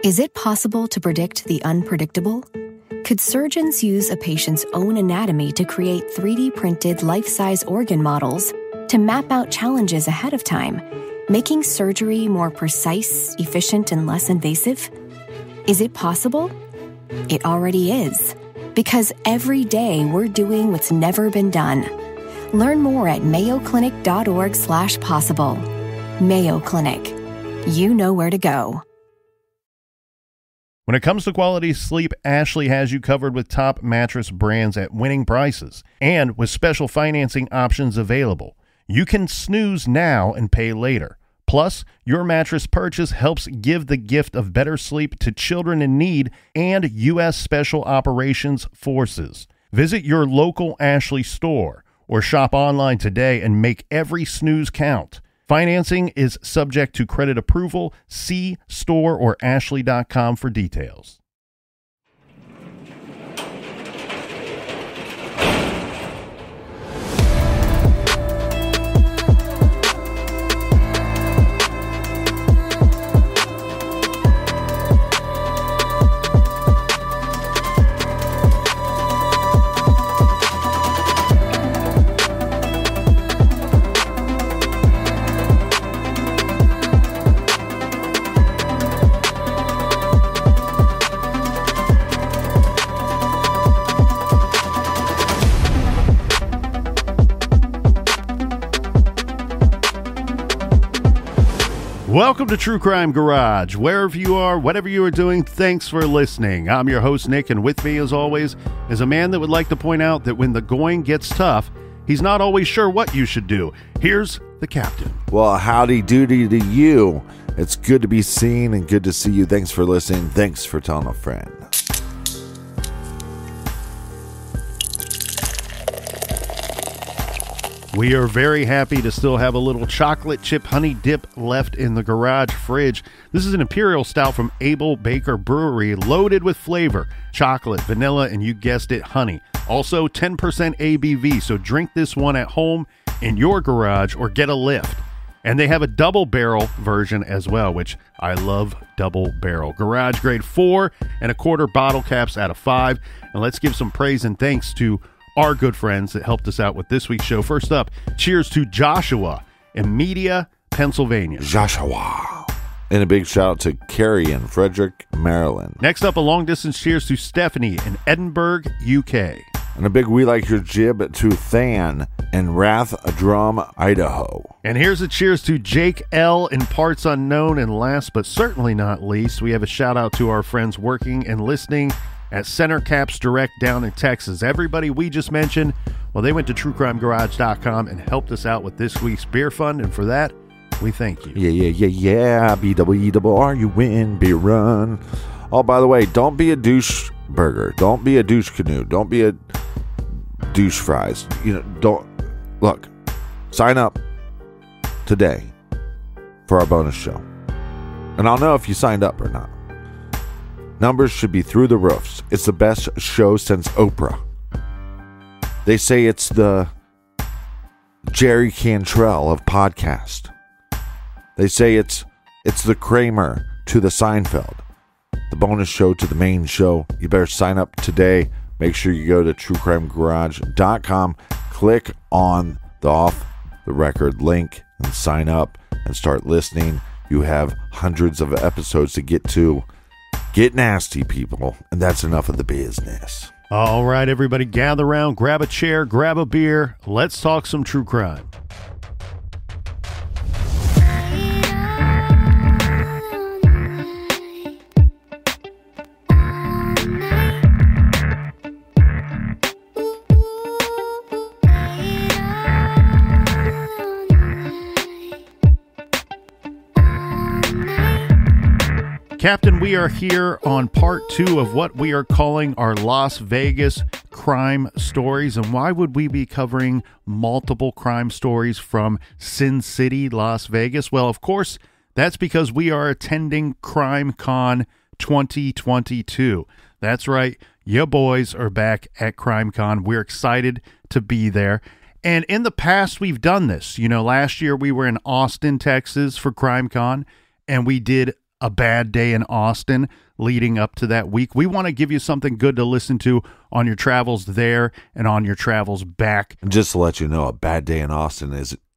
Is it possible to predict the unpredictable? Could surgeons use a patient's own anatomy to create 3D printed life-size organ models to map out challenges ahead of time, making surgery more precise, efficient, and less invasive? Is it possible? It already is, because every day we're doing what's never been done. Learn more at mayoclinic.org/possible. Mayo Clinic. You know where to go. When it comes to quality sleep, Ashley has you covered with top mattress brands at winning prices and with special financing options available. You can snooze now and pay later. Plus, your mattress purchase helps give the gift of better sleep to children in need and U.S. Special Operations Forces. Visit your local Ashley store or shop online today and make every snooze count. Financing is subject to credit approval. See store or ashley.com for details. Welcome to True Crime Garage. Wherever you are, whatever you are doing, thanks for listening. I'm your host, Nick, and with me, as always, is a man that would like to point out that when the going gets tough, he's not always sure what you should do. Here's the captain. Well, howdy doody to you. It's good to be seen and good to see you. Thanks for listening. Thanks for telling a friend. We are very happy to still have a little chocolate chip honey dip left in the garage fridge. This is an Imperial Stout from Able Baker Brewery, loaded with flavor, chocolate, vanilla, and you guessed it, honey. Also 10% ABV, so drink this one at home, in your garage, or get a lift. And they have a double barrel version as well, which I love double barrel. Garage grade 4.25 bottle caps out of 5. And let's give some praise and thanks to our good friends that helped us out with this week's show. First up, cheers to Joshua in Media, Pennsylvania. Joshua. And a big shout out to Carrie in Frederick, Maryland. Next up, a long distance cheers to Stephanie in Edinburgh, UK. And a big we like your jib to Than in Rathdrum, Idaho. And here's a cheers to Jake L in Parts Unknown. And last but certainly not least, we have a shout out to our friends working and listening at Center Caps Direct down in Texas. Everybody we just mentioned, well, they went to truecrimegarage.com and helped us out with this week's beer fund, and for that, we thank you. Yeah. BWERR, you win, beer run. Oh, by the way, don't be a douche burger. Don't be a douche canoe. Don't be a douche fries. Don't. Look, sign up today for our bonus show. And I'll know if you signed up or not. Numbers should be through the roofs. It's the best show since Oprah. They say it's the Jerry Cantrell of podcast. They say it's the Kramer to the Seinfeld. The bonus show to the main show. You better sign up today. Make sure you go to truecrimegarage.com, click on the off the record link and sign up and start listening. You have hundreds of episodes to get to. Get nasty, people. And that's enough of the business. All right, everybody, gather around, grab a chair, grab a beer. Let's talk some true crime. Captain, we are here on part 2 of what we are calling our Las Vegas crime stories. And why would we be covering multiple crime stories from Sin City, Las Vegas? Well, of course, that's because we are attending Crime Con 2022. That's right. Your boys are back at Crime Con. We're excited to be there. And in the past, we've done this. Last year we were in Austin, Texas for Crime Con, and we did a bad day in Austin leading up to that week. We want to give you something good to listen to on your travels there and on your travels back. And just to let you know, a bad day in Austin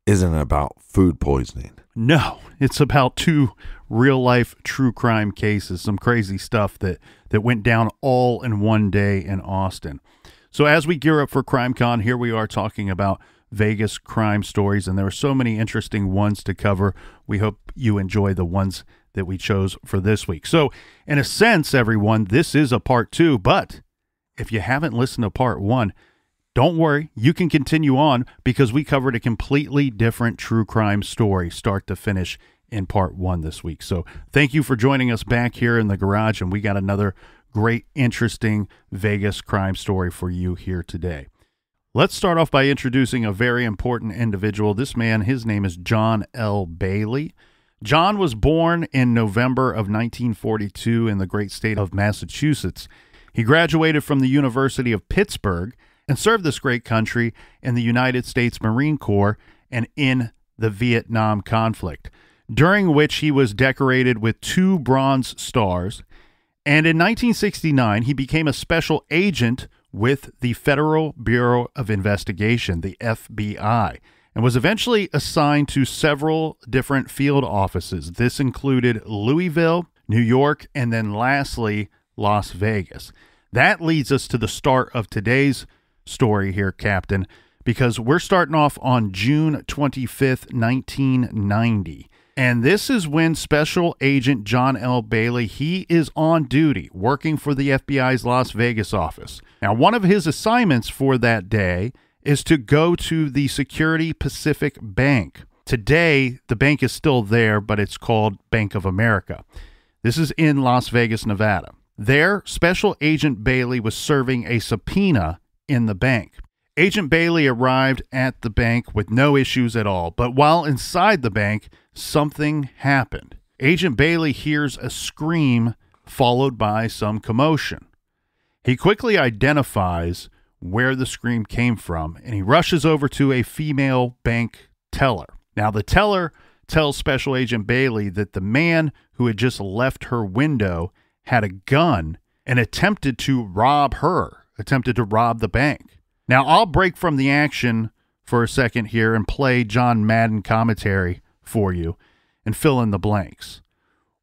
isn't about food poisoning. No, it's about two real-life true crime cases, some crazy stuff that went down all in one day in Austin. So as we gear up for CrimeCon, here we are talking about Vegas crime stories, and there are so many interesting ones to cover. We hope you enjoy the ones that we chose for this week. So in a sense, everyone, this is a part 2, but if you haven't listened to part 1, don't worry, you can continue on because we covered a completely different true crime story start to finish in part 1 this week. So thank you for joining us back here in the garage, and we got another great, interesting Vegas crime story for you here today. Let's start off by introducing a very important individual. This man, his name is John L. Bailey. John was born in November of 1942 in the great state of Massachusetts. He graduated from the University of Pittsburgh and served this great country in the United States Marine Corps and in the Vietnam conflict, during which he was decorated with 2 Bronze Stars. And in 1969, he became a special agent with the Federal Bureau of Investigation, the F.B.I., and was eventually assigned to several different field offices. This included Louisville, New York, and then lastly, Las Vegas. That leads us to the start of today's story here, Captain, because we're starting off on June 25th, 1990. And this is when Special Agent John L. Bailey, he is on duty working for the FBI's Las Vegas office. Now, one of his assignments for that day is to go to the Security Pacific Bank. Today, the bank is still there, but it's called Bank of America. This is in Las Vegas, Nevada. There, Special Agent Bailey was serving a subpoena in the bank. Agent Bailey arrived at the bank with no issues at all, but while inside the bank, something happened. Agent Bailey hears a scream followed by some commotion. He quickly identifies where the scream came from, and he rushes over to a female bank teller. Now, the teller tells Special Agent Bailey that the man who had just left her window had a gun and attempted to rob the bank. Now, I'll break from the action for a second here and play John Madden commentary for you and fill in the blanks.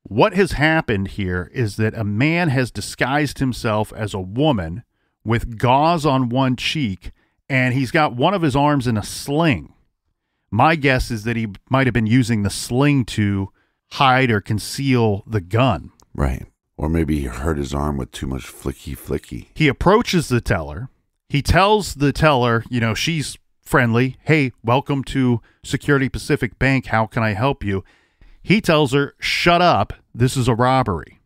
What has happened here is that a man has disguised himself as a woman with gauze on one cheek, and he's got one of his arms in a sling. My guess is that he might have been using the sling to hide or conceal the gun. Right. Or maybe he hurt his arm with too much flicky. He approaches the teller. He tells the teller, she's friendly. Hey, welcome to Security Pacific Bank. How can I help you? He tells her, shut up. This is a robbery.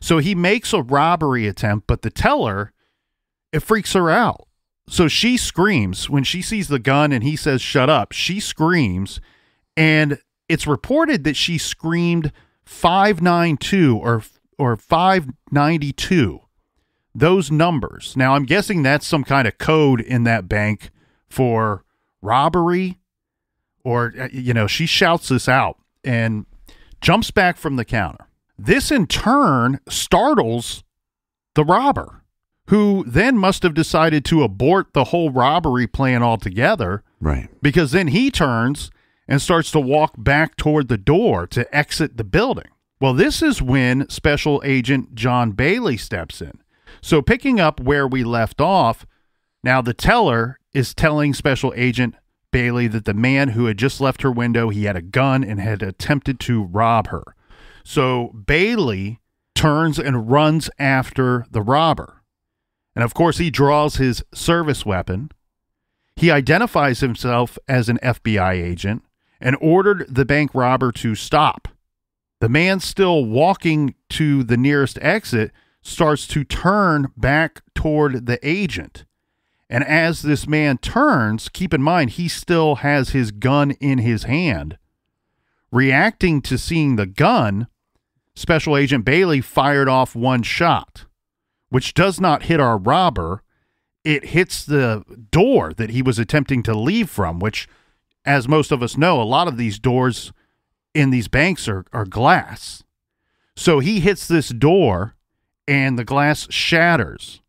So he makes a robbery attempt, but the teller, it freaks her out. So she screams when she sees the gun and he says, shut up. She screams, and it's reported that she screamed 592 or 592. Those numbers. Now, I'm guessing that's some kind of code in that bank for robbery, or, she shouts this out and jumps back from the counter. This in turn startles the robber, who then must have decided to abort the whole robbery plan altogether. Right. Because then he turns and starts to walk back toward the door to exit the building. Well, this is when Special Agent John Bailey steps in. So picking up where we left off, now the teller is telling Special Agent Bailey that the man who had just left her window, he had a gun and had attempted to rob her. So Bailey turns and runs after the robber. And of course, he draws his service weapon. He identifies himself as an FBI agent and ordered the bank robber to stop. The man, still walking to the nearest exit, starts to turn back toward the agent. And as this man turns, keep in mind, he still has his gun in his hand. Reacting to seeing the gun, Special Agent Bailey fired off one shot, which does not hit our robber. It hits the door that he was attempting to leave from, which, as most of us know, a lot of these doors in these banks are glass. So he hits this door and the glass shatters.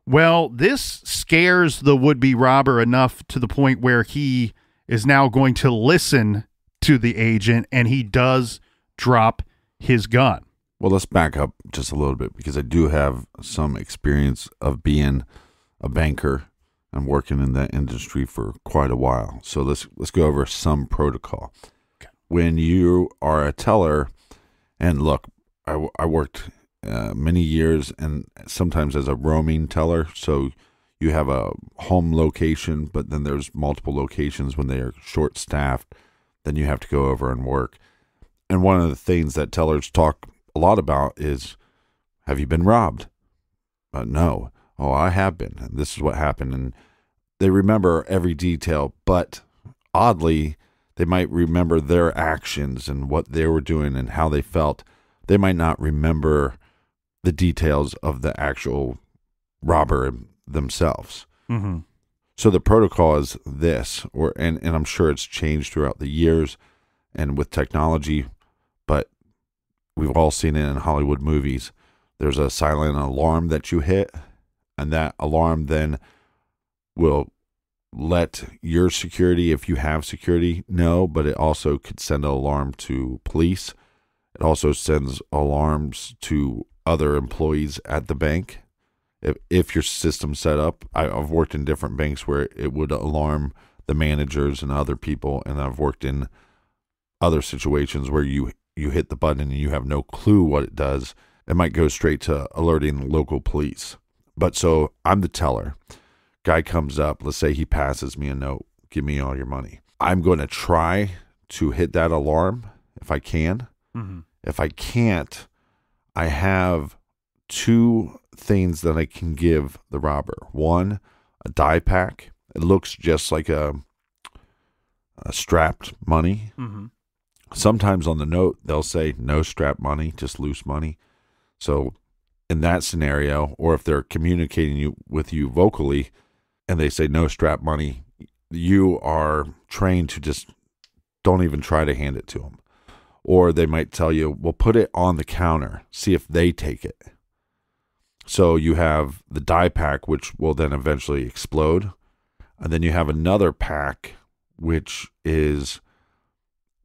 Well, this scares the would-be robber enough to the point where he is now going to listen to the agent, and he does drop his gun. Well, let's back up just a little bit, because I do have some experience of being a banker and working in that industry for quite a while. So let's go over some protocol. Okay. When you are a teller, and look, I worked many years and sometimes as a roaming teller. So you have a home location, but then there's multiple locations when they are short-staffed. Then you have to go over and work. And one of the things that tellers talk a lot about is, have you been robbed? No. Oh, I have been. And this is what happened. And they remember every detail, but oddly, they might remember their actions and what they were doing and how they felt. They might not remember the details of the actual robber themselves. Mm-hmm. So the protocol is this, and I'm sure it's changed throughout the years and with technology, but we've all seen it in Hollywood movies. There's a silent alarm that you hit, and that alarm then will let your security, if you have security, know, but it also could send an alarm to police. It also sends alarms to other employees at the bank. If your system's set up, I've worked in different banks where it would alarm the managers and other people, and I've worked in other situations where you hit the button and you have no clue what it does. It might go straight to alerting local police. But so I'm the teller. Guy comes up, let's say he passes me a note, give me all your money. I'm going to try to hit that alarm if I can. Mm-hmm. If I can't, I have two things that I can give the robber. One, a die pack. It looks just like a strapped money. Mm-hmm. Sometimes on the note, they'll say no strapped money, just loose money. So in that scenario, or if they're communicating with you vocally and they say no strap money, you are trained to just don't even try to hand it to them. Or they might tell you, well, put it on the counter, see if they take it. So you have the die pack, which will then eventually explode. And then you have another pack, which is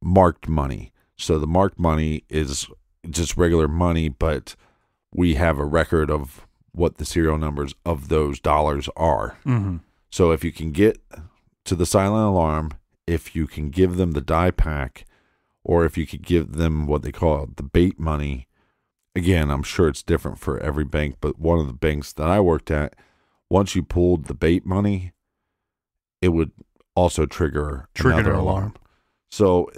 marked money. So the marked money is just regular money, but we have a record of what the serial numbers of those dollars are. Mm-hmm. So if you can get to the silent alarm, if you can give them the die pack, or if you could give them what they call the bait money. Again, I'm sure it's different for every bank, but one of the banks that I worked at, once you pulled the bait money, it would also trigger another alarm. So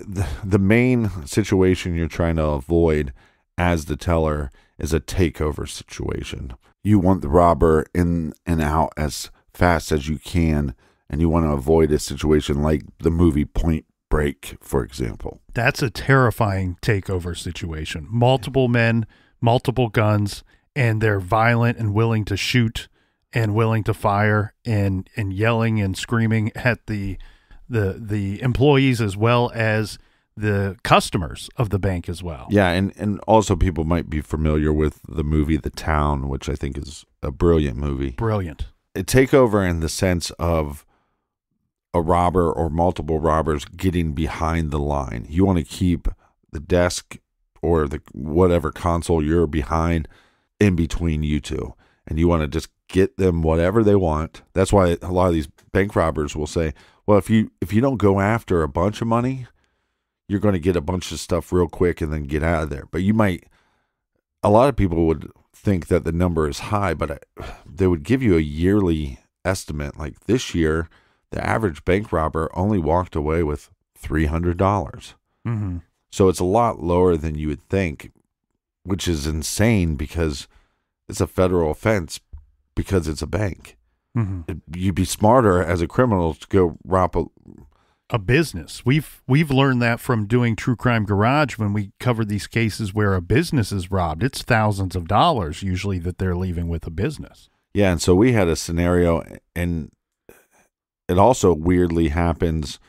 the main situation you're trying to avoid as the teller is a takeover situation. You want the robber in and out as fast as you can, and you want to avoid a situation like the movie Point Break, for example. That's a terrifying takeover situation. Multiple men, multiple guns, and they're violent and willing to shoot and willing to fire and yelling and screaming at the employees as well as the customers of the bank as well. Yeah, and also people might be familiar with the movie The Town, which I think is a brilliant movie. Brilliant. A takeover in the sense of a robber or multiple robbers getting behind the line. You want to keep the desk or the whatever console you're behind in between you two, and you want to just get them whatever they want. That's why a lot of these bank robbers will say, well, if you don't go after a bunch of money, you're going to get a bunch of stuff real quick and then get out of there. But a lot of people would think that the number is high, but they would give you a yearly estimate. Like this year, the average bank robber only walked away with $300. Mm-hmm. So it's a lot lower than you would think, which is insane because it's a federal offense because it's a bank. Mm-hmm. You'd be smarter as a criminal to go rob a business. We've learned that from doing True Crime Garage when we cover these cases where a business is robbed. It's thousands of dollars usually that they're leaving with a business. Yeah, and so we had a scenario, and it also weirdly happens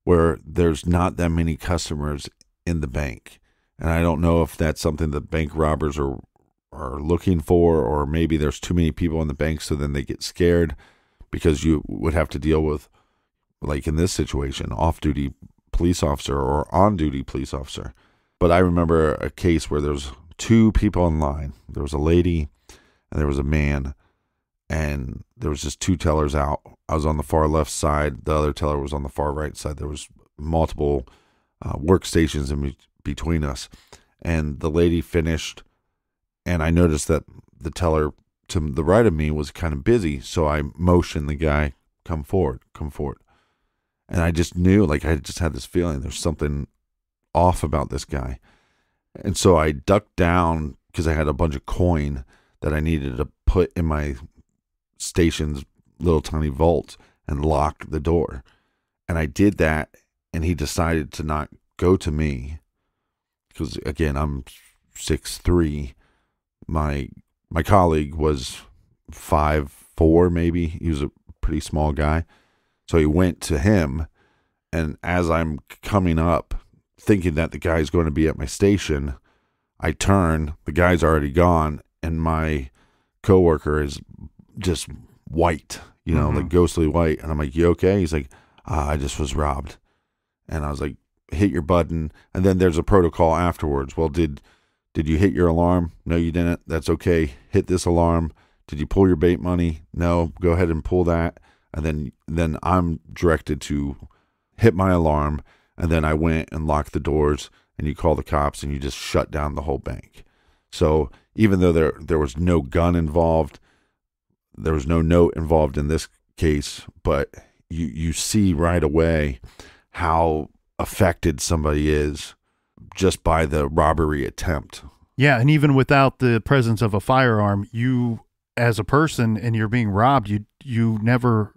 where there's not that many customers in the bank. And I don't know if that's something that bank robbers are looking for, or maybe there's too many people in the bank, so then they get scared, because you would have to deal with, like in this situation, off-duty police officer or on-duty police officer. But I remember a case where there was 2 people in line. There was a lady and there was a man, and there was just 2 tellers out. I was on the far left side. The other teller was on the far right side. There was multiple workstations in between us. And the lady finished, and I noticed that the teller to the right of me was kind of busy. So I motioned the guy, come forward. And I just knew, like, I just had this feeling there's something off about this guy. And so I ducked down because I had a bunch of coin that I needed to put in my station's little tiny vault and lock the door. And I did that, and he decided to not go to me because, again, I'm 6'3". My colleague was 5'4", maybe. He was a pretty small guy. So he went to him, and as I'm coming up, thinking that the guy's going to be at my station, I turn, the guy's already gone, and my coworker is just white, like ghostly white. And I'm like, you okay? He's like, I just was robbed. And I was like, hit your button. And then there's a protocol afterwards. Well, did you hit your alarm? No, you didn't. That's okay. Hit this alarm. Did you pull your bait money? No, go ahead and pull that. And then I'm directed to hit my alarm. And then I went and locked the doors, and you call the cops, and you just shut down the whole bank. So even though there was no gun involved, there was no note involved in this case, but you see right away how affected somebody is just by the robbery attempt. Yeah, and even without the presence of a firearm, you as a person and you're being robbed, you never,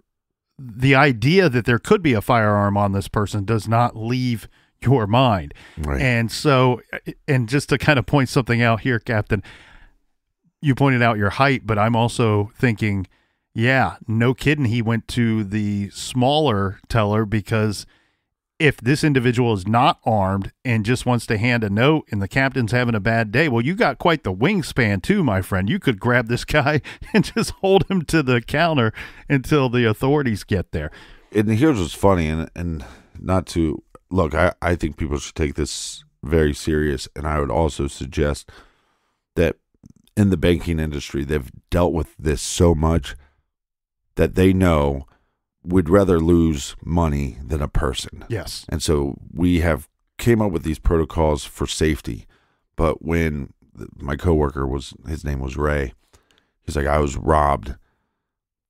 the idea that there could be a firearm on this person does not leave your mind. Right. And so, and just to kind of point something out here, Captain, you pointed out your height, but I'm also thinking, yeah, no kidding. He went to the smaller teller, because if this individual is not armed and just wants to hand a note and the captain's having a bad day, well, you got quite the wingspan too, my friend. You could grab this guy and just hold him to the counter until the authorities get there. And here's what's funny, and not to look, I think people should take this very serious. And I would also suggest that in the banking industry, they've dealt with this so much that they know we'd rather lose money than a person. Yes. And so we have came up with these protocols for safety. But when my coworker his name was Ray, he's like, I was robbed.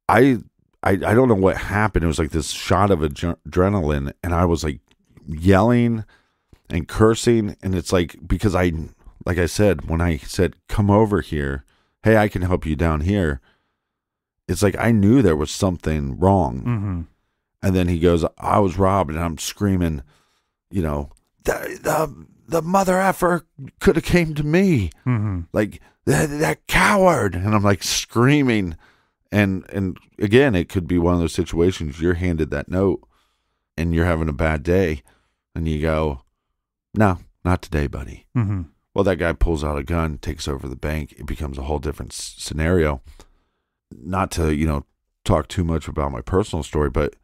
I don't know what happened. It was like this shot of adrenaline, and I was like yelling and cursing. And it's like, because like I said, when I said, come over here, hey, I can help you down here, it's like I knew there was something wrong. Mm-hmm. And then he goes, I was robbed, and I'm screaming, the mother effer could have came to me. Mm-hmm. Like, that coward. And I'm like screaming. And again, it could be one of those situations you're handed that note and you're having a bad day, and you go, no, not today, buddy. Mm-hmm. Well, that guy pulls out a gun, takes over the bank. It becomes a whole different scenario. Not to, talk too much about my personal story, but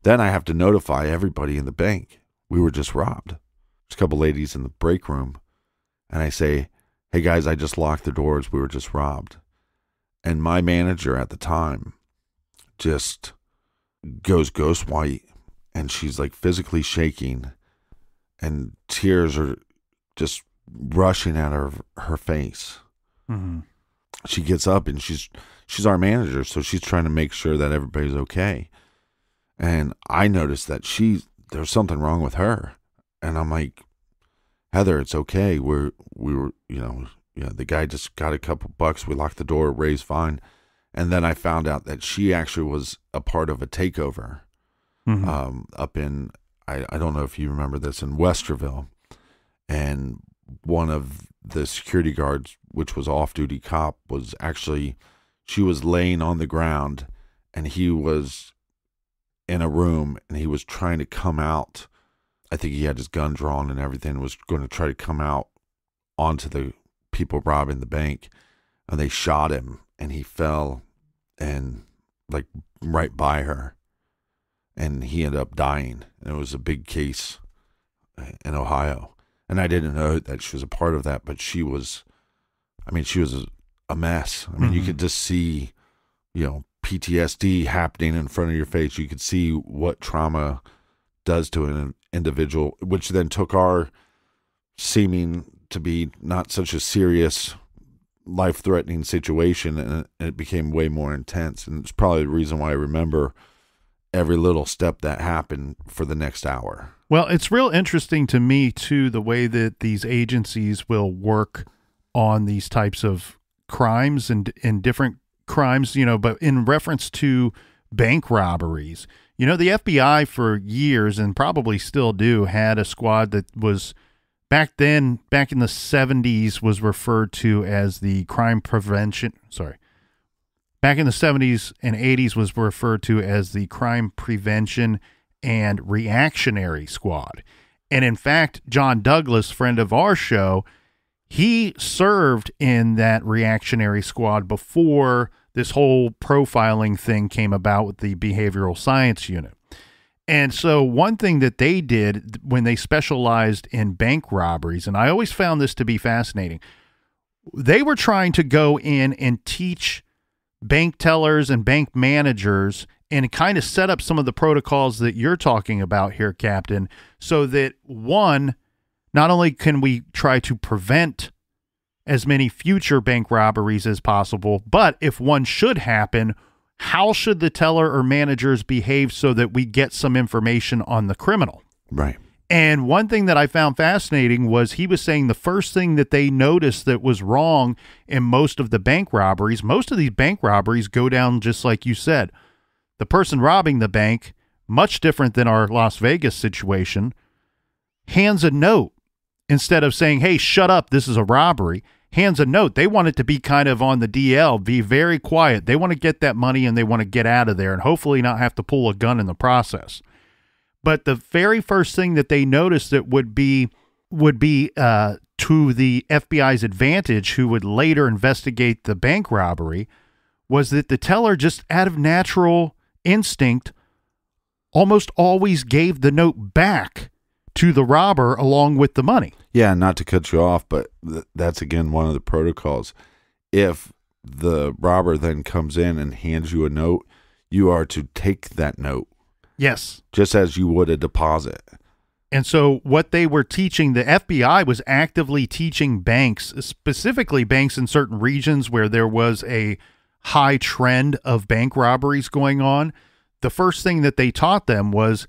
then I have to notify everybody in the bank. We were just robbed. There's a couple ladies in the break room, and I say, hey guys, I just locked the doors. We were just robbed. And my manager at the time just goes ghost white, and she's like physically shaking, and tears are just rushing out of her face. Mm-hmm. She gets up, and she's our manager, so she's trying to make sure that everybody's okay. And I noticed that there's something wrong with her, and I'm like, Heather, it's okay. We were, the guy just got a couple bucks. We locked the door. Ray's fine. And then I found out that she actually was a part of a takeover, mm-hmm. Up in, I don't know if you remember this, in Westerville. And one of the security guards, which was off-duty cop, she was laying on the ground, and he was in a room, and he was trying to come out I think he had his gun drawn and everything, was going to try to come out onto the people robbing the bank, and they shot him, and he fell and like right by her, and he ended up dying. And it was a big case in Ohio, and I didn't know that she was a part of that, but she was, I mean, she was a mess. I mean, you could just see, PTSD happening in front of your face. You could see what trauma does to an individual, which then took our seeming to be not such a serious, life-threatening situation, and it became way more intense. And it's probably the reason why I remember every little step that happened for the next hour. Well, it's real interesting to me, too, the way that these agencies will work on these types of crimes and different crimes, but in reference to bank robberies. The FBI for years, and probably still do, had a squad that was back in the 70s, was referred to as the crime prevention. Back in the 70s and 80s was referred to as the crime prevention and reactionary squad. And in fact, John Douglas, friend of our show, he served in that reactionary squad before this whole profiling thing came about with the behavioral science unit. And so one thing that they did when they specialized in bank robberies, and I always found this to be fascinating, they were trying to go in and teach bank tellers and bank managers and kind of set up some of the protocols that you're talking about here, Captain, so that, one, not only can we try to prevent as many future bank robberies as possible, but if one should happen, how should the teller or managers behave so that we get some information on the criminal? Right. And one thing that I found fascinating was he was saying the first thing that they noticed that was wrong in most of the bank robberies, most of these bank robberies go down just like you said. The person robbing the bank, much different than our Las Vegas situation, hands a note instead of saying, hey, shut up, this is a robbery. Hands a note. They want it to be kind of on the DL, be very quiet. They want to get that money and they want to get out of there and hopefully not have to pull a gun in the process. But the very first thing that they noticed that would be to the FBI's advantage, who would later investigate the bank robbery, was that the teller just out of natural instinct almost always gave the note back to the robber along with the money. Yeah, not to cut you off, but that's again one of the protocols. If the robber then comes in and hands you a note, you are to take that note. Yes. Just as you would a deposit. And so what they were teaching, the FBI was actively teaching banks, specifically banks in certain regions where there was a high trend of bank robberies going on. The first thing that they taught them was,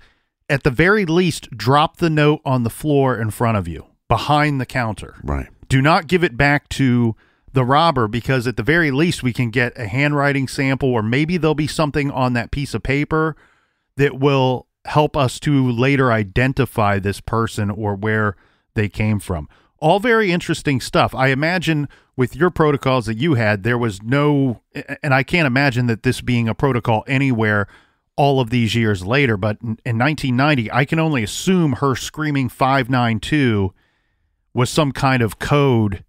at the very least, drop the note on the floor in front of you, behind the counter. Right. Do not give it back to the robber, because at the very least we can get a handwriting sample, or maybe there'll be something on that piece of paper that will help us to later identify this person or where they came from. All very interesting stuff. I imagine with your protocols that you had, there was no, and I can't imagine that this being a protocol anywhere all of these years later, but in 1990, I can only assume her screaming 592 was some kind of code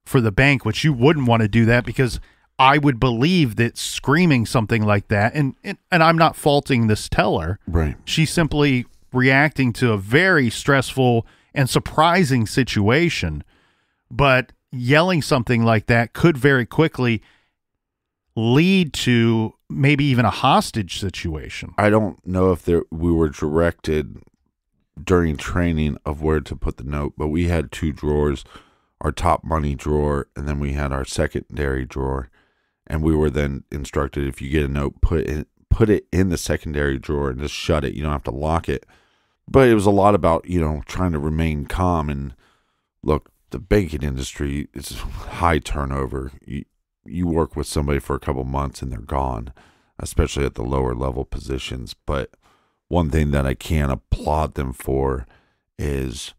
for the bank, which you wouldn't want to do that, because I would believe that screaming something like that, and I'm not faulting this teller. Right. She's simply reacting to a very stressful and surprising situation, but yelling something like that could very quickly lead to maybe even a hostage situation. I don't know if we were directed during training of where to put the note, but we had two drawers, our top money drawer, and then we had our secondary drawer. And we were then instructed, if you get a note, put it in the secondary drawer and just shut it. You don't have to lock it. But it was a lot about, trying to remain calm. And look, the banking industry is high turnover. You work with somebody for a couple months and they're gone, especially at the lower level positions. But one thing that I can applaud them for is,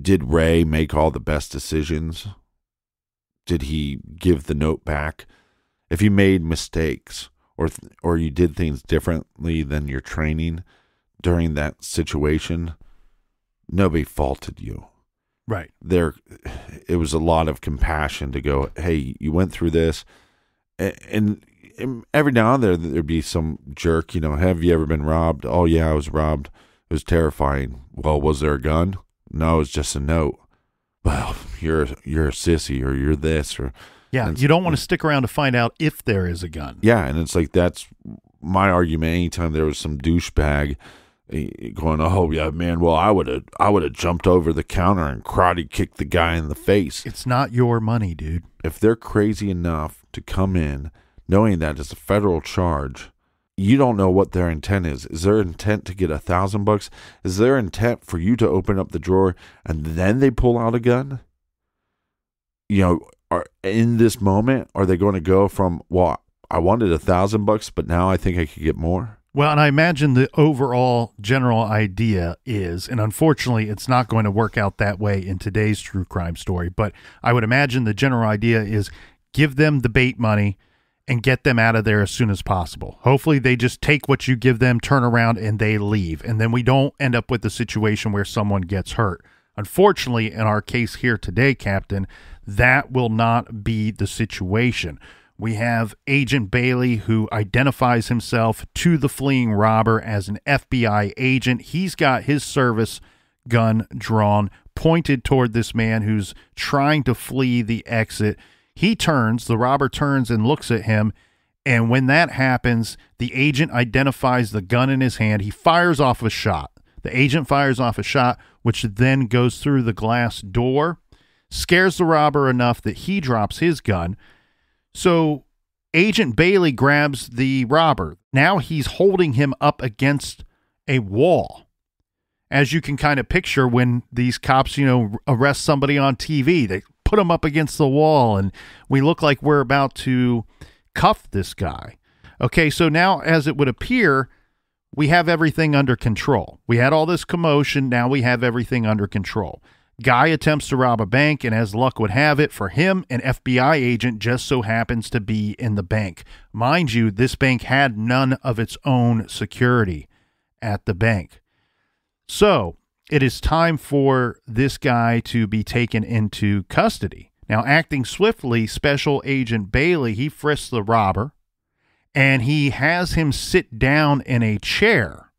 did Ray make all the best decisions? Did he give the note back? If you made mistakes or you did things differently than your training during that situation, nobody faulted you. Right. It was a lot of compassion to go, hey, you went through this. And every now and then there'd be some jerk, have you ever been robbed? Oh, yeah, I was robbed. It was terrifying. Well, was there a gun? No, it was just a note. Well, you're a sissy, or you're this, or yeah. You don't want to stick around to find out if there is a gun. Yeah, and it's like that's my argument. Anytime there was some douchebag going, oh yeah, man, well I would have jumped over the counter and karate kicked the guy in the face. It's not your money, dude. If they're crazy enough to come in knowing that it's a federal charge, you don't know what their intent is. Is their intent to get $1,000? Is their intent for you to open up the drawer and then they pull out a gun? Are in this moment, are they going to go from, well, I wanted $1,000, but now I think I could get more? Well, and I imagine the overall general idea is, and unfortunately it's not going to work out that way in today's true crime story, but I would imagine the general idea is give them the bait money and get them out of there as soon as possible. Hopefully they just take what you give them, turn around, and they leave. And then we don't end up with the situation where someone gets hurt. Unfortunately, in our case here today, Captain, that will not be the situation. We have Agent Bailey, who identifies himself to the fleeing robber as an FBI agent. He's got his service gun drawn, pointed toward this man who's trying to flee the exit. The robber turns and looks at him, and when that happens, the agent identifies the gun in his hand. He fires off a shot. The agent fires off a shot, which then goes through the glass door, scares the robber enough that he drops his gun. So Agent Bailey grabs the robber. Now he's holding him up against a wall. As you can kind of picture when these cops, arrest somebody on TV, they put him up against the wall and we look like we're about to cuff this guy. Okay, so now as it would appear, we have everything under control. We had all this commotion. Now we have everything under control. Guy attempts to rob a bank, and as luck would have it for him, an FBI agent just so happens to be in the bank. Mind you, this bank had none of its own security at the bank. So it is time for this guy to be taken into custody. Now, acting swiftly, Special Agent Bailey, he frisks the robber, and he has him sit down in a chair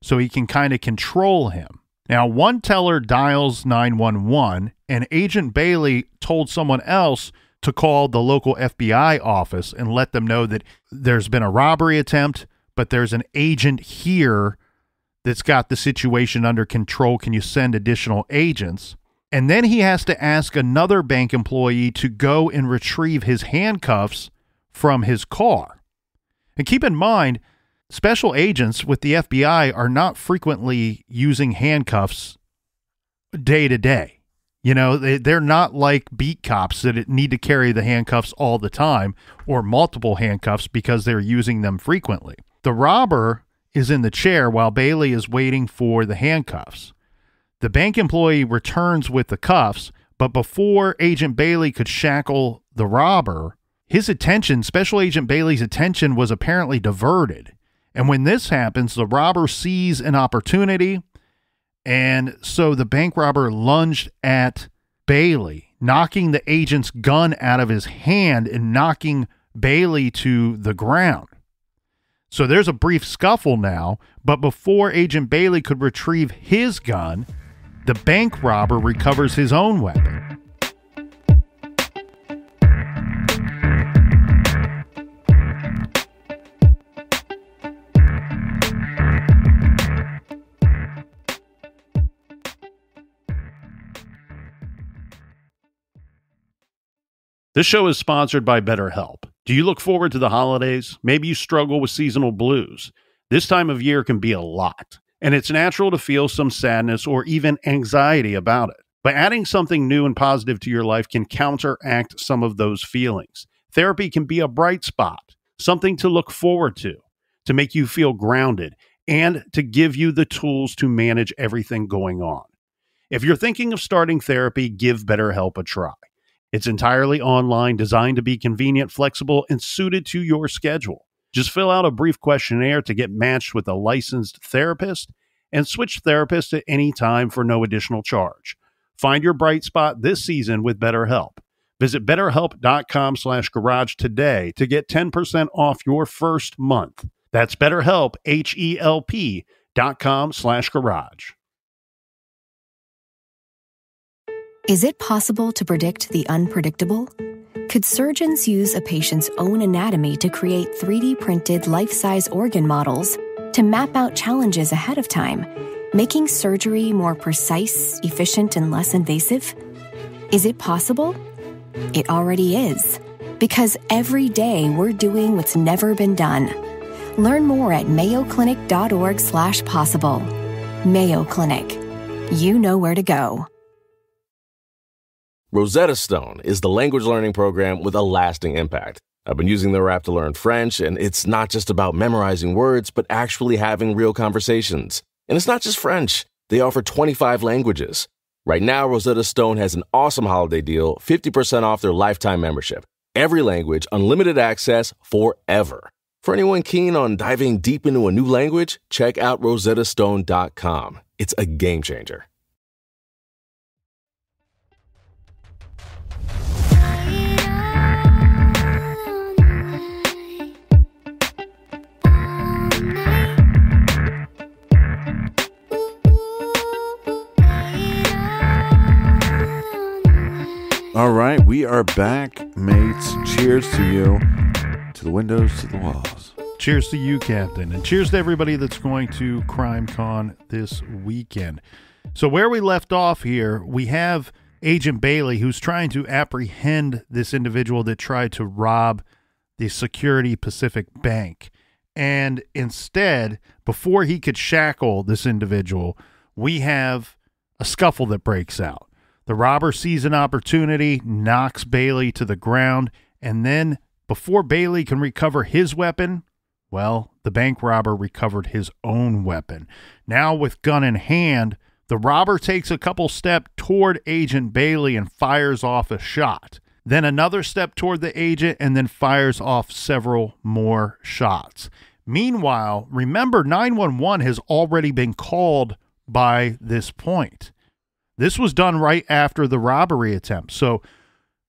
so he can kind of control him. Now, one teller dials 911, and Agent Bailey told someone else to call the local FBI office and let them know that there's been a robbery attempt, but there's an agent here that's got the situation under control. Can you send additional agents? And then he has to ask another bank employee to go and retrieve his handcuffs from his car. And keep in mind, special agents with the FBI are not frequently using handcuffs day to day. They're not like beat cops that need to carry the handcuffs all the time or multiple handcuffs because they're using them frequently. The robber is in the chair while Bailey is waiting for the handcuffs. The bank employee returns with the cuffs, but before Agent Bailey could shackle the robber, Special Agent Bailey's attention was apparently diverted. And when this happens, the robber sees an opportunity, and so the bank robber lunged at Bailey, knocking the agent's gun out of his hand and knocking Bailey to the ground. So there's a brief scuffle now, but before Agent Bailey could retrieve his gun, the bank robber recovers his own weapon. This show is sponsored by BetterHelp. Do you look forward to the holidays? Maybe you struggle with seasonal blues. This time of year can be a lot, and it's natural to feel some sadness or even anxiety about it. But adding something new and positive to your life can counteract some of those feelings. Therapy can be a bright spot, something to look forward to make you feel grounded, and to give you the tools to manage everything going on. If you're thinking of starting therapy, give BetterHelp a try. It's entirely online, designed to be convenient, flexible, and suited to your schedule. Just fill out a brief questionnaire to get matched with a licensed therapist, and switch therapists at any time for no additional charge. Find your bright spot this season with BetterHelp. Visit BetterHelp.com/garage today to get 10% off your first month. That's BetterHelp, HELP.com/garage. Is it possible to predict the unpredictable? Could surgeons use a patient's own anatomy to create 3D printed life-size organ models to map out challenges ahead of time, making surgery more precise, efficient, and less invasive? Is it possible? It already is, because every day we're doing what's never been done. Learn more at mayoclinic.org/possible. Mayo Clinic. You know where to go. Rosetta Stone is the language learning program with a lasting impact. I've been using their app to learn French, and it's not just about memorizing words, but actually having real conversations. And it's not just French. They offer 25 languages. Right now, Rosetta Stone has an awesome holiday deal, 50% off their lifetime membership. Every language, unlimited access forever. For anyone keen on diving deep into a new language, check out rosettastone.com. It's a game changer. All right, we are back, mates. Cheers to you, to the windows, to the walls. Cheers to you, Captain, and cheers to everybody that's going to CrimeCon this weekend. So where we left off here, we have Agent Bailey, who's trying to apprehend this individual that tried to rob the Security Pacific Bank. And instead, before he could shackle this individual, we have a scuffle that breaks out. The robber sees an opportunity, knocks Bailey to the ground, and then before Bailey can recover his weapon, well, the bank robber recovered his own weapon. Now with gun in hand, the robber takes a couple steps toward Agent Bailey and fires off a shot. Then another step toward the agent and then fires off several more shots. Meanwhile, remember 911 has already been called by this point. This was done right after the robbery attempt. So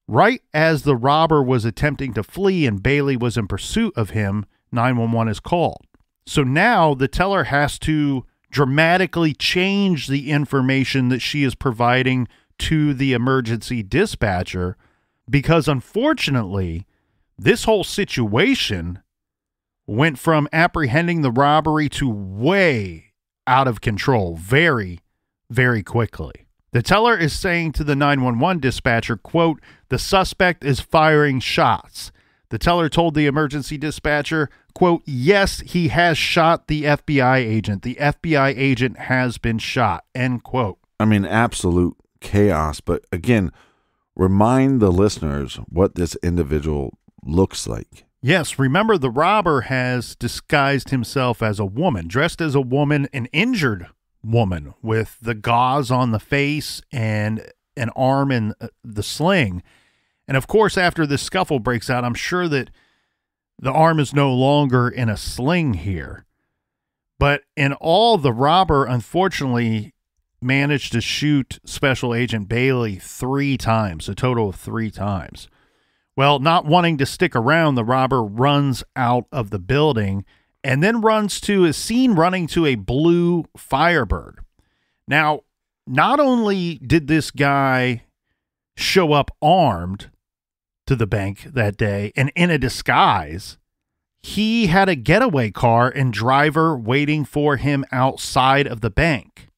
right as the robber was attempting to flee and Bailey was in pursuit of him, 911 is called. So now the teller has to dramatically change the information that she is providing to the emergency dispatcher because unfortunately, this whole situation went from apprehending the robbery to way out of control very, very quickly. The teller is saying to the 911 dispatcher, quote, "The suspect is firing shots." The teller told the emergency dispatcher, quote, "Yes, he has shot the FBI agent. The FBI agent has been shot," end quote. I mean, absolute chaos. But again, remind the listeners what this individual looks like. Yes, remember the robber has disguised himself as a woman, dressed as a woman, an injured woman with the gauze on the face and an arm in the sling. And of course, after this scuffle breaks out, I'm sure that the arm is no longer in a sling here. But in all, the robber unfortunately managed to shoot Special Agent Bailey 3 times, a total of 3 times. Well, not wanting to stick around, the robber runs out of the building and then is seen running to a blue Firebird. Now, not only did this guy show up armed to the bank that day and in a disguise, he had a getaway car and driver waiting for him outside of the bank.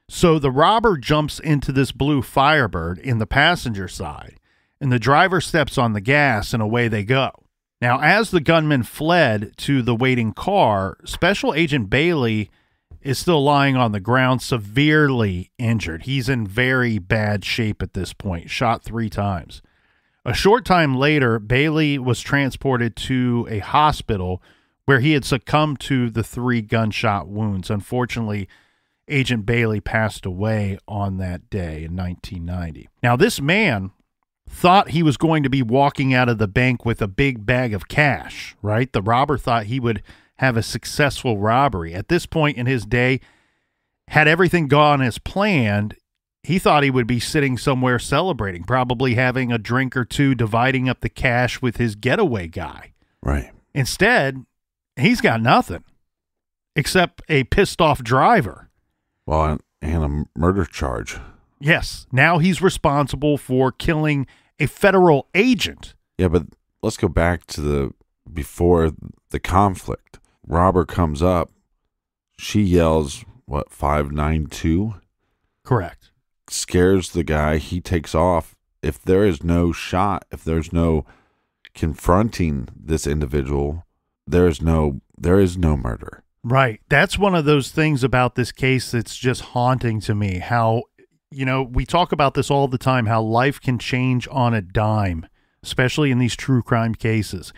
So the robber jumps into this blue Firebird in the passenger side, and the driver steps on the gas and away they go. Now, as the gunman fled to the waiting car, Special Agent Bailey is still lying on the ground, severely injured. He's in very bad shape at this point, shot 3 times. A short time later, Bailey was transported to a hospital where he had succumbed to the 3 gunshot wounds. Unfortunately, Agent Bailey passed away on that day in 1990. Now, this man thought he was going to be walking out of the bank with a big bag of cash, right? The robber thought he would have a successful robbery. At this point in his day, had everything gone as planned, he thought he would be sitting somewhere celebrating, probably having a drink or two, dividing up the cash with his getaway guy. Right. Instead, he's got nothing except a pissed off driver. Well, and a murder charge. Yes. Now he's responsible for killing a federal agent. Yeah, but let's go back to before the conflict. Robber comes up. She yells, what, 592? Correct. Scares the guy. He takes off. If there is no shot, if there's no confronting this individual, there is no murder. Right. That's one of those things about this case that's just haunting to me. How, we talk about this all the time, how life can change on a dime, especially in these true crime cases.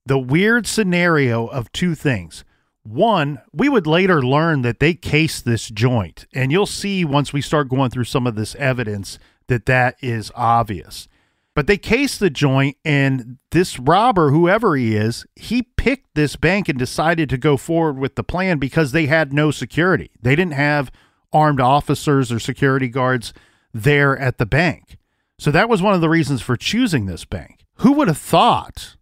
The weird scenario of two things. One, we would later learn that they cased this joint, and you'll see once we start going through some of this evidence that is obvious. But they cased the joint, and this robber, whoever he is, he picked this bank and decided to go forward with the plan because they had no security. They didn't have armed officers or security guards there at the bank. So that was one of the reasons for choosing this bank. Who would have thought?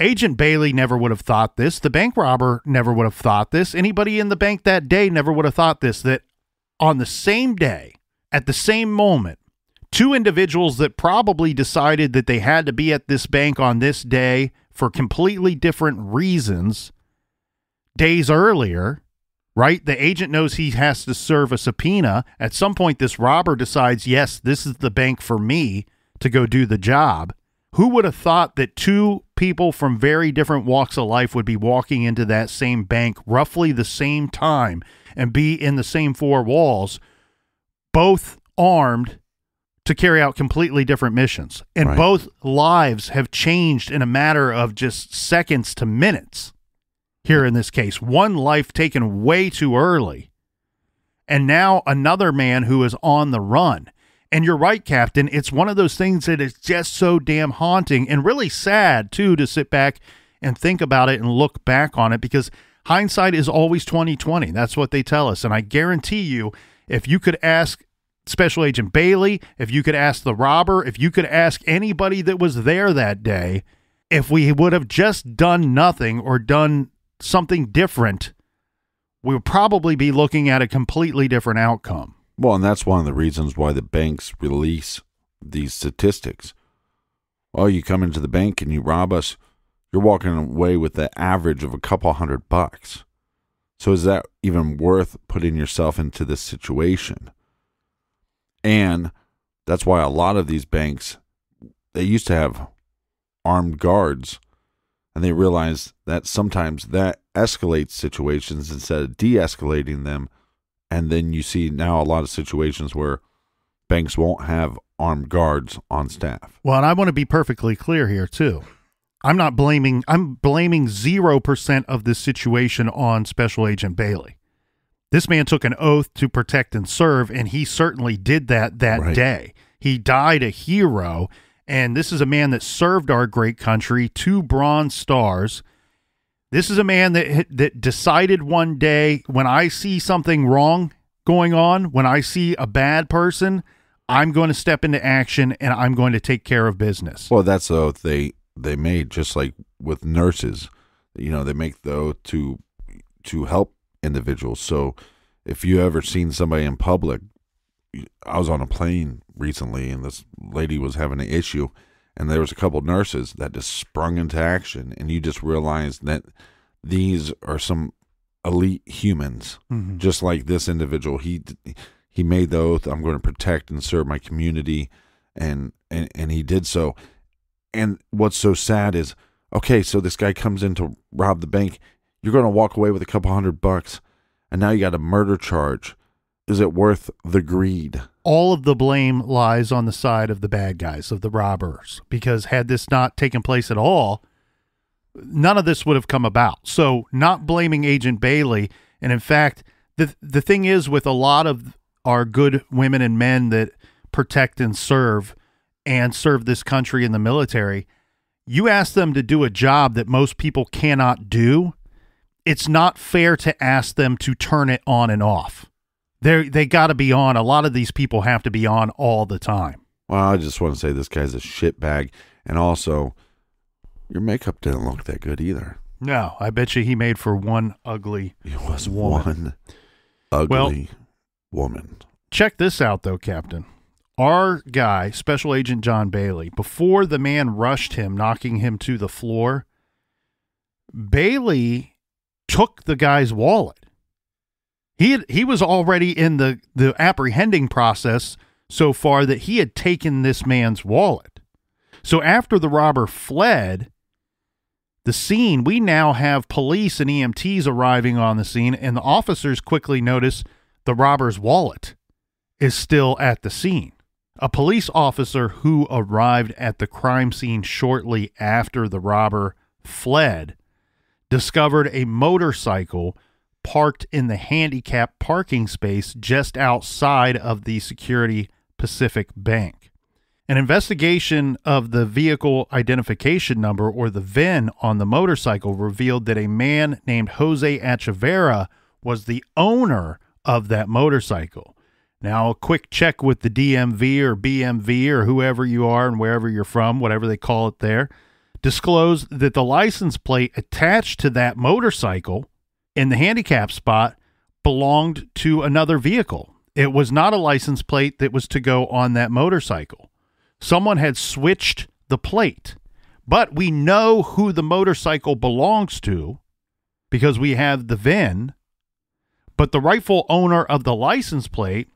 Agent Bailey never would have thought this. The bank robber never would have thought this. Anybody in the bank that day never would have thought this, that on the same day, at the same moment, two individuals that probably decided that they had to be at this bank on this day for completely different reasons days earlier, right? The agent knows he has to serve a subpoena. At some point, this robber decides, yes, this is the bank for me to go do the job. Who would have thought that two people from very different walks of life would be walking into that same bank roughly the same time and be in the same four walls, both armed to carry out completely different missions? And right. Both lives have changed in a matter of just seconds to minutes here in this case. One life taken way too early, and now another man who is on the run. And you're right, Captain. It's one of those things that is just so damn haunting and really sad, too, to sit back and think about it and look back on it, because hindsight is always 20/20. That's what they tell us. And I guarantee you, if you could ask Special Agent Bailey, if you could ask the robber, if you could ask anybody that was there that day, if we would have just done nothing or done something different, we would probably be looking at a completely different outcome. Well, and that's one of the reasons why the banks release these statistics. Oh, you come into the bank and you rob us, you're walking away with the average of a couple $100. So is that even worth putting yourself into this situation? And that's why a lot of these banks, they used to have armed guards, and they realized that sometimes that escalates situations instead of de-escalating them. And then you see now a lot of situations where banks won't have armed guards on staff. Well, and I want to be perfectly clear here, too. I'm blaming 0% of this situation on Special Agent Bailey. This man took an oath to protect and serve, and he certainly did that right. day. He died a hero, and this is a man that served our great country, 2 Bronze Stars. This is a man that decided one day, when I see something wrong going on, when I see a bad person, I'm going to step into action and I'm going to take care of business. Well, that's the oath they made, just like with nurses. They make the oath to help individuals. So if you ever seen somebody in public, I was on a plane recently and this lady was having an issue, and there was a couple nurses that just sprung into action, and you just realized that these are some elite humans, just like this individual. He made the oath, I'm going to protect and serve my community, and he did so. And what's so sad is, okay, so this guy comes in to rob the bank. You're going to walk away with a couple $100, and now you got a murder charge. Is it worth the greed? All of the blame lies on the side of the bad guys, of the robbers, because had this not taken place at all, none of this would have come about. So not blaming Agent Bailey. And in fact, the thing is, with a lot of our good women and men that protect and serve this country in the military, you ask them to do a job that most people cannot do. It's not fair to ask them to turn it on and off. They got to be on. A lot of these people have to be on all the time. Well, I just want to say this guy's a shitbag. And also, your makeup didn't look that good either. No, I bet you he made for one ugly woman. One ugly woman. Check this out, though, Captain. Our guy, Special Agent John Bailey, before the man rushed him, knocking him to the floor, Bailey took the guy's wallet. He was already in the apprehending process so far that he had taken this man's wallet. So after the robber fled the scene, we now have police and EMTs arriving on the scene, and the officers quickly notice the robber's wallet is still at the scene. A police officer who arrived at the crime scene shortly after the robber fled discovered a motorcycle parked in the handicapped parking space just outside of the Security Pacific Bank. An investigation of the vehicle identification number, or the VIN, on the motorcycle revealed that a man named Jose Echeverria was the owner of that motorcycle. Now, a quick check with the DMV or BMV or whoever you are and wherever you're from, whatever they call it there, disclosed that the license plate attached to that motorcycle in the handicap spot belonged to another vehicle. It was not a license plate that was to go on that motorcycle. Someone had switched the plate, but we know who the motorcycle belongs to because we have the VIN, but the rightful owner of the license plate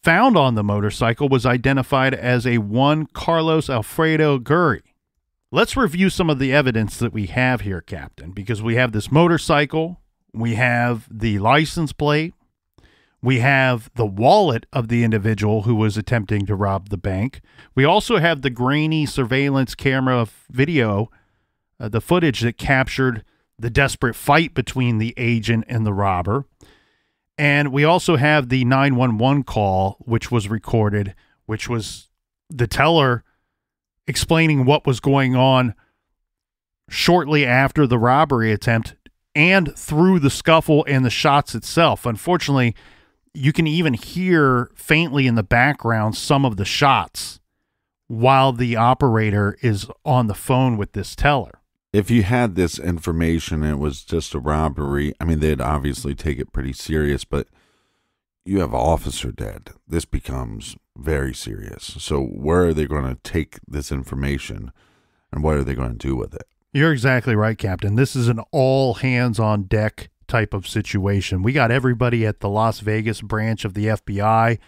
found on the motorcycle was identified as a one Carlos Alfredo Gurry. Let's review some of the evidence that we have here, Captain, because we have this motorcycle, we have the license plate, we have the wallet of the individual who was attempting to rob the bank. We also have the grainy surveillance camera video, the footage that captured the desperate fight between the agent and the robber. And we also have the 911 call, which was recorded, which was the teller explaining what was going on shortly after the robbery attempt and through the scuffle and the shots itself. Unfortunately, you can even hear faintly in the background some of the shots while the operator is on the phone with this teller. If you had this information and it was just a robbery, I mean, they'd obviously take it pretty serious, but you have an officer dead. This becomes very serious. So where are they going to take this information and what are they going to do with it? You're exactly right, Captain. This is an all hands on deck type of situation. We got everybody at the Las Vegas branch of the FBI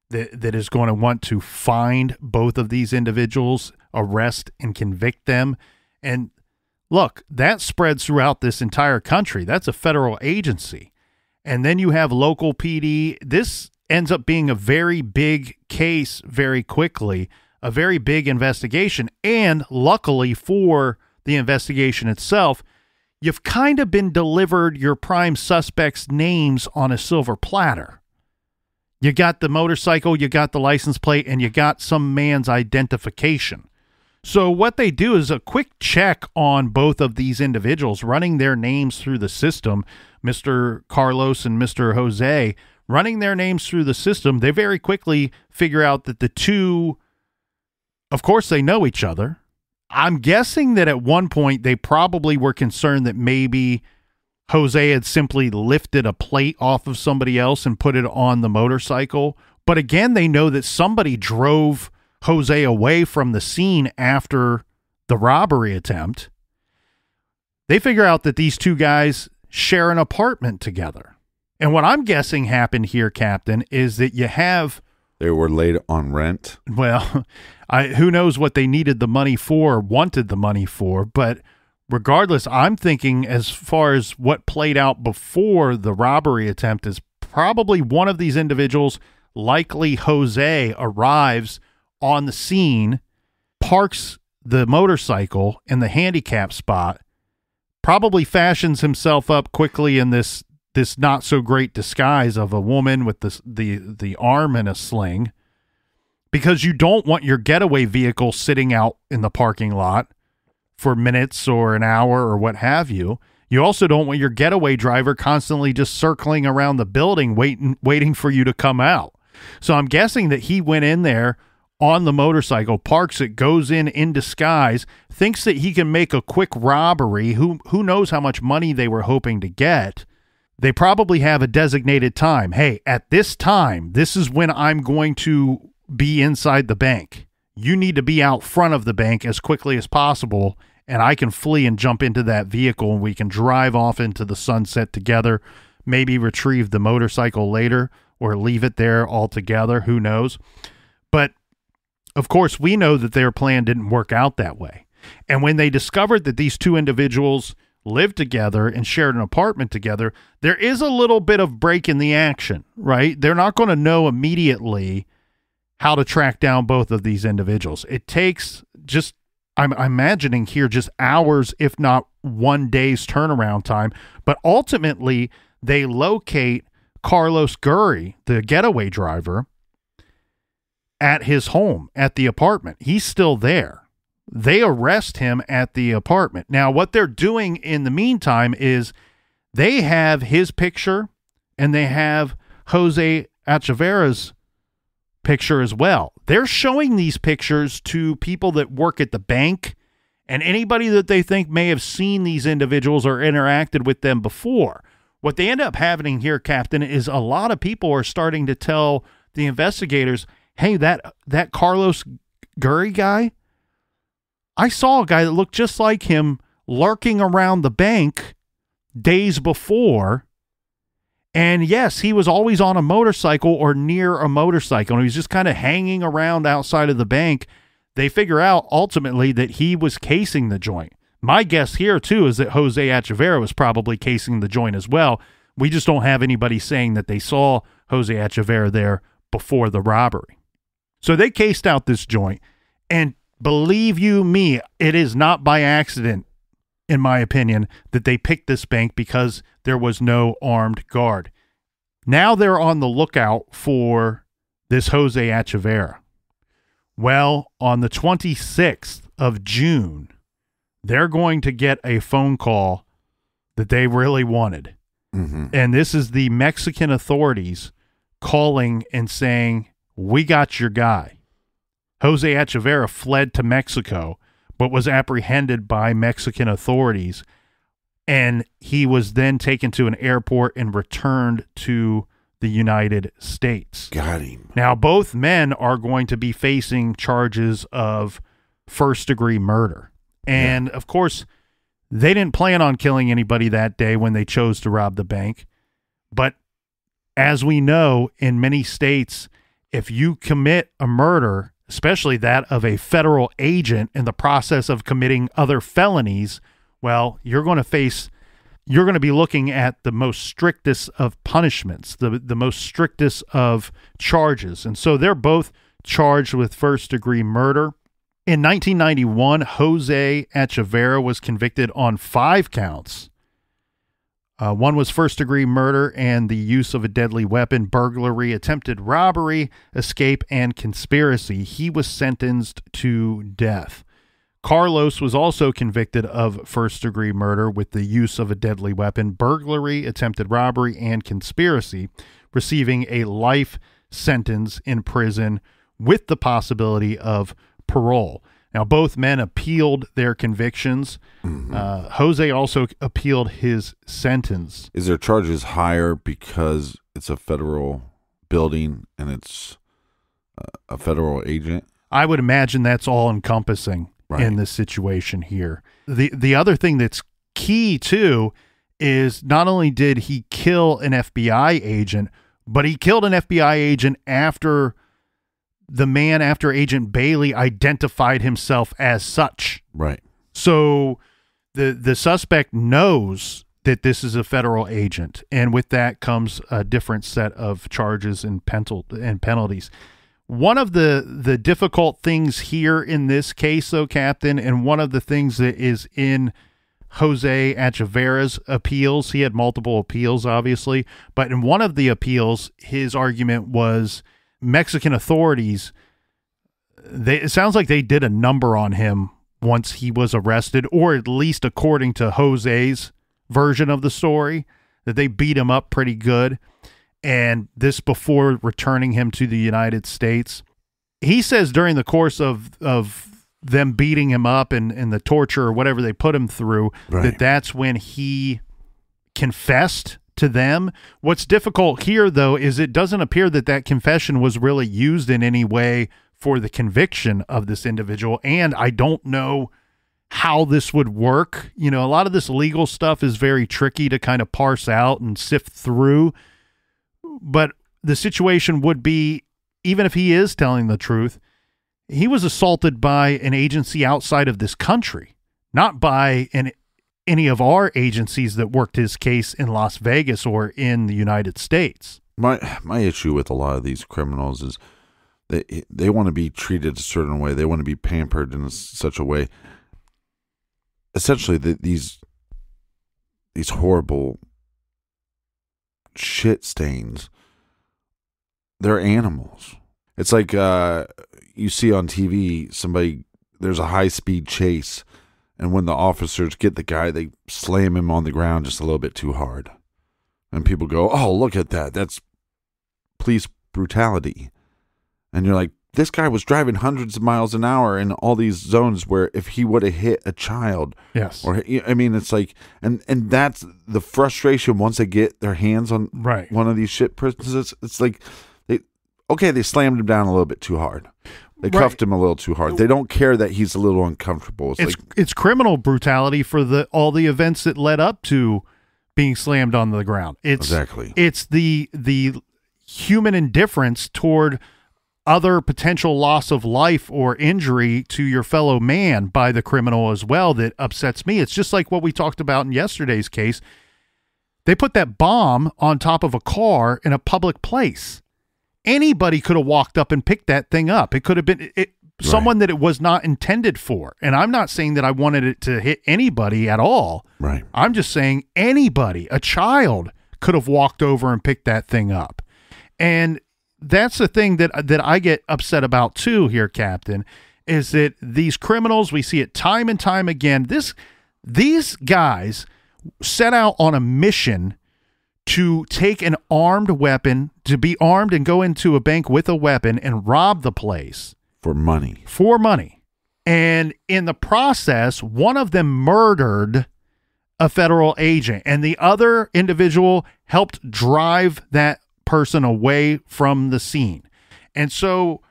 that is going to want to find both of these individuals, arrest and convict them. And look, that spreads throughout this entire country. That's a federal agency. And then you have local PD. This ends up being a very big case very quickly, a very big investigation. And luckily for the investigation itself, you've kind of been delivered your prime suspects' names on a silver platter. You got the motorcycle, you got the license plate, and you got some man's identification. So what they do is a quick check on both of these individuals, running their names through the system, Mr. Carlos and Mr. Jose, running their names through the system. They very quickly figure out that the two, of course, they know each other. I'm guessing that at one point they probably were concerned that maybe Jose had simply lifted a plate off of somebody else and put it on the motorcycle. But again, they know that somebody drove Jose away from the scene after the robbery attempt. They figure out that these two guys share an apartment together. And what I'm guessing happened here, Captain, is that you have... They were late on rent. Well, who knows what they needed the money for or wanted the money for, but regardless, I'm thinking as far as what played out before the robbery attempt is probably one of these individuals, likely Jose, arrives on the scene, parks the motorcycle in the handicap spot, probably fashions himself up quickly in this not so great disguise of a woman with the arm in a sling, because you don't want your getaway vehicle sitting out in the parking lot for minutes or an hour or what have you. You also don't want your getaway driver constantly just circling around the building waiting for you to come out. So I'm guessing that he went in there on the motorcycle, parks it, goes in disguise, thinks that he can make a quick robbery. Who knows how much money they were hoping to get. They probably have a designated time. Hey, at this time, this is when I'm going to be inside the bank. You need to be out front of the bank as quickly as possible, and I can flee and jump into that vehicle, and we can drive off into the sunset together, maybe retrieve the motorcycle later or leave it there altogether. Who knows? But, of course, we know that their plan didn't work out that way. And when they discovered that these two individuals lived together and shared an apartment together, there is a little bit of break in the action, right? They're not going to know immediately how to track down both of these individuals. It takes just, I'm imagining here, just hours, if not one day's turnaround time. But ultimately, they locate Carlos Gurry, the getaway driver, at his home, at the apartment. He's still there. They arrest him at the apartment. Now, what they're doing in the meantime is they have his picture and they have Jose Echeverria's picture as well. They're showing these pictures to people that work at the bank and anybody that they think may have seen these individuals or interacted with them before. What they end up having here, Captain, is a lot of people are starting to tell the investigators, hey, that Carlos Gurry guy, I saw a guy that looked just like him lurking around the bank days before. And yes, he was always on a motorcycle or near a motorcycle. And he was just kind of hanging around outside of the bank. They figure out ultimately that he was casing the joint. My guess here, too, is that Jose Echeverria was probably casing the joint as well. We just don't have anybody saying that they saw Jose Echeverria there before the robbery. So they cased out this joint. And believe you me, it is not by accident, in my opinion, that they picked this bank because there was no armed guard. Now they're on the lookout for this Jose Echeverria. Well, on the 26th of June, they're going to get a phone call that they really wanted. Mm-hmm. And this is the Mexican authorities calling and saying, we got your guy. Jose Echeverria fled to Mexico, but was apprehended by Mexican authorities, and he was then taken to an airport and returned to the United States. Got him. Now, both men are going to be facing charges of first-degree murder. And, of course, they didn't plan on killing anybody that day when they chose to rob the bank. But as we know, in many states, if you commit a murder, especially that of a federal agent in the process of committing other felonies, well, you're going to be looking at the most strictest of punishments, the most strictest of charges. And so they're both charged with first-degree murder. In 1991, Jose Echeverria was convicted on 5 counts. One was first-degree murder and the use of a deadly weapon, burglary, attempted robbery, escape, and conspiracy. He was sentenced to death. Carlos was also convicted of first-degree murder with the use of a deadly weapon, burglary, attempted robbery, and conspiracy, receiving a life sentence in prison with the possibility of parole. Now, both men appealed their convictions. Mm-hmm. Jose also appealed his sentence. Is their charges higher because it's a federal building and it's a federal agent? I would imagine that's all encompassing in this situation here. The other thing that's key, too, is not only did he kill an FBI agent, but he killed an FBI agent after Agent Bailey identified himself as such. Right. So the suspect knows that this is a federal agent, and with that comes a different set of charges and penalties. One of the difficult things here in this case, though, Captain, and one of the things that is in Jose Echeverria's appeals, he had multiple appeals, obviously, but in one of the appeals, his argument was Mexican authorities, it sounds like they did a number on him once he was arrested, or at least according to Jose's version of the story, that they beat him up pretty good. And this before returning him to the United States. He says during the course of them beating him up and the torture or whatever they put him through, that's when he confessed to them. What's difficult here, though, is it doesn't appear that confession was really used in any way for the conviction of this individual. And I don't know how this would work. You know, a lot of this legal stuff is very tricky to kind of parse out and sift through. But the situation would be, even if he is telling the truth, he was assaulted by an agency outside of this country, not by any of our agencies that worked his case in Las Vegas or in the United States. My issue with a lot of these criminals is they want to be treated a certain way. They want to be pampered in such a way. Essentially, these horrible shit stains, they're animals. It's like you see on TV, there's a high-speed chase, and when the officers get the guy, they slam him on the ground just a little bit too hard. And people go, oh, look at that. That's police brutality. And you're like, this guy was driving hundreds of miles an hour in all these zones where if he would have hit a child. Yes. Or, I mean, it's like, and that's the frustration once they get their hands on one of these shit prisoners. It's like, they slammed him down a little bit too hard. They cuffed him a little too hard. They don't care that he's a little uncomfortable. It's criminal brutality for all the events that led up to being slammed on the ground. Exactly. It's the human indifference toward other potential loss of life or injury to your fellow man by the criminal as well that upsets me. It's just like what we talked about in yesterday's case. They put that bomb on top of a car in a public place. Anybody could have walked up and picked that thing up. It could have been someone that it was not intended for. And I'm not saying that I wanted it to hit anybody at all. Right. I'm just saying anybody, a child, could have walked over and picked that thing up. And that's the thing that I get upset about too here, Captain, is that these criminals, we see it time and time again. These guys set out on a mission to take an armed weapon, to be armed and go into a bank with a weapon and rob the place. For money. And in the process, one of them murdered a federal agent, and the other individual helped drive that person away from the scene. And so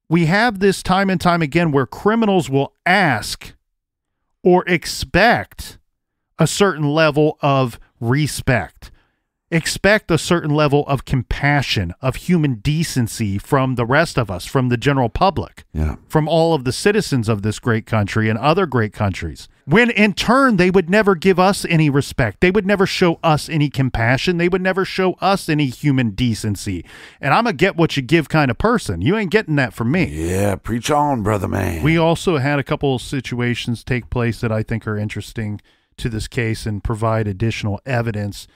we have this time and time again where criminals will ask or expect a certain level of respect, expect a certain level of compassion, of human decency from the rest of us, from the general public, from all of the citizens of this great country and other great countries. When in turn, they would never give us any respect. They would never show us any compassion. They would never show us any human decency. And I'm a get what you give kind of person. You ain't getting that from me. Yeah, preach on, brother man. We also had a couple of situations take place that I think are interesting to this case and provide additional evidence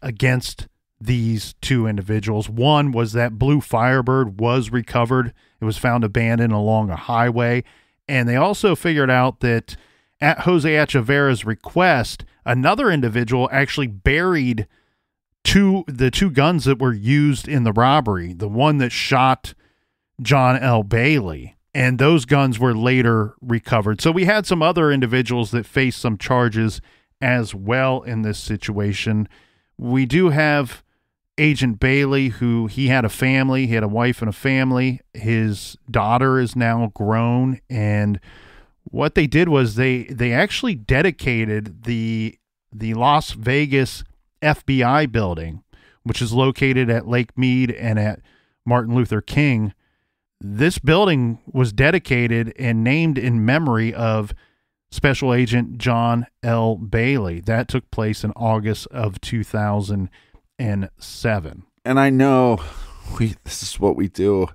against these two individuals. One was that blue Firebird was recovered. It was found abandoned along a highway. And they also figured out that at Jose Echeverria's request, another individual actually buried the two guns that were used in the robbery, the one that shot John L. Bailey. And those guns were later recovered. So we had some other individuals that faced some charges as well in this situation. We do have Agent Bailey, who he had a family. He had a wife and a family. His daughter is now grown. And what they did was they actually dedicated the Las Vegas F.B.I. building, which is located at Lake Mead and at Martin Luther King. This building was dedicated and named in memory of Special Agent John L. Bailey. That took place in August of 2007. And I know this is what we do.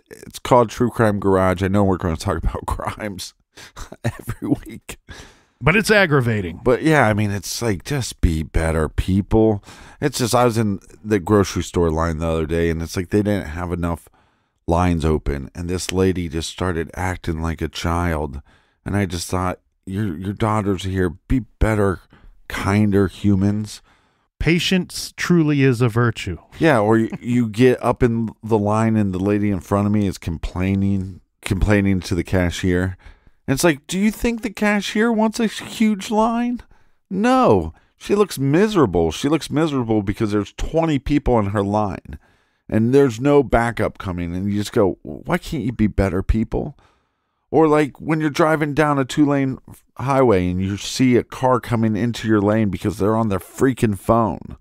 It's called True Crime Garage. I know we're going to talk about crimes every week. But it's aggravating. But yeah, I mean, it's like, just be better people. It's just, I was in the grocery store line the other day, and it's like they didn't have enough lines open, and this lady just started acting like a child. And I just thought, your daughter's here. Be better kinder humans. Patience truly is a virtue. Yeah, or you get up in the line and the lady in front of me is complaining to the cashier. And it's like, do you think the cashier wants a huge line? No. She looks miserable. She looks miserable because there's 20 people in her line and there's no backup coming. And you just go, why can't you be better people? Or like when you're driving down a 2-lane highway and you see a car coming into your lane because they're on their freaking phone.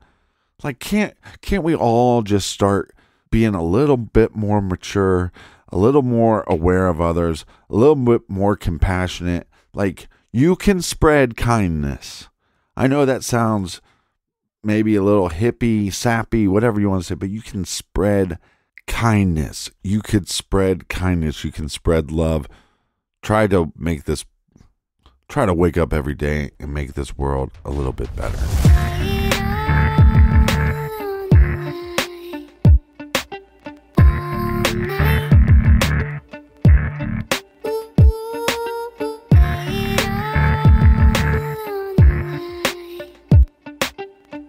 Like, can't we all just start being a little bit more mature, a little more aware of others, a little bit more compassionate? Like, you can spread kindness. I know that sounds maybe a little hippie, sappy, whatever you want to say, but you can spread kindness. You could spread kindness. You can spread love. Try to wake up every day and make this world a little bit better.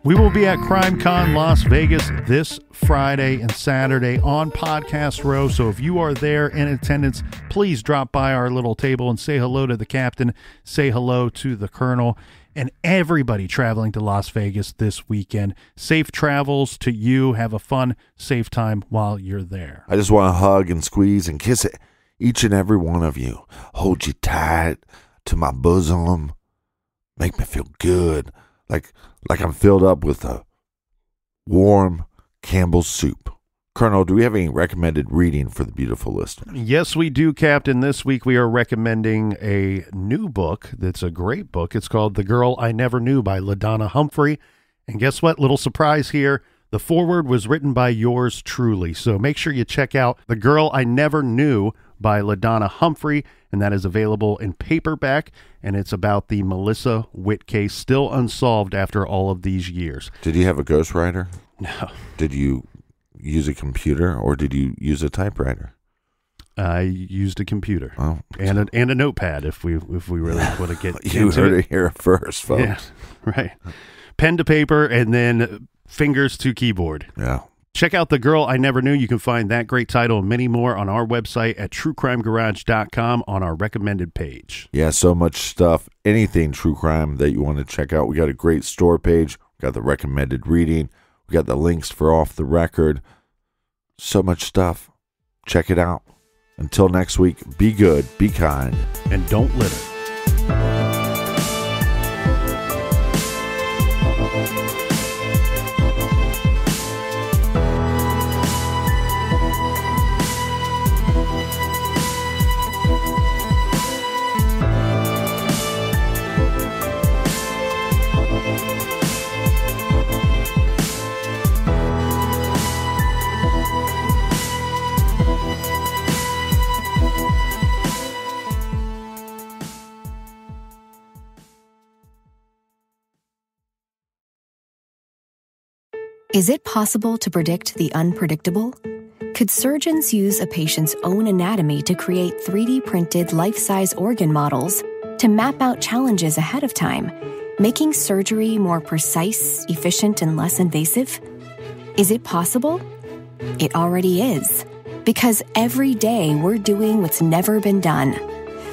We will be at CrimeCon Las Vegas this Friday and Saturday on Podcast Row. So if you are there in attendance, please drop by our little table and say hello to the captain, say hello to the colonel, and everybody traveling to Las Vegas this weekend. Safe travels to you. Have a fun, safe time while you're there. I just want to hug and squeeze and kiss it, each and every one of you. Hold you tight to my bosom. Make me feel good. Like I'm filled up with a warm Campbell's soup. Colonel, do we have any recommended reading for the beautiful listener? Yes, we do, Captain. This week we are recommending a new book that's a great book. It's called The Girl I Never Knew by LaDonna Humphrey. And guess what? Little surprise here. The foreword was written by yours truly. So make sure you check out The Girl I Never Knew by LaDonna Humphrey, and that is available in paperback, and it's about the Melissa Witt case, still unsolved after all of these years. Did you have a ghostwriter? No. Did you use a computer or did you use a typewriter? I used a computer and a notepad if we really want to get you into heard it. it here first, folks. Yeah, right. Pen to paper and then fingers to keyboard. Yeah. Check out The Girl I Never Knew. You can find that great title and many more on our website at truecrimegarage.com on our recommended page. Yeah, so much stuff. Anything true crime that you want to check out. We got a great store page. We got the recommended reading. We got the links for Off the Record. So much stuff. Check it out. Until next week, be good, be kind, and don't litter. Is it possible to predict the unpredictable? Could surgeons use a patient's own anatomy to create 3D printed life-size organ models to map out challenges ahead of time, making surgery more precise, efficient, and less invasive? Is it possible? It already is, because every day we're doing what's never been done.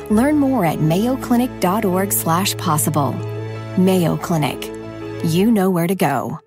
Learn more at mayoclinic.org/possible. Mayo Clinic. You know where to go.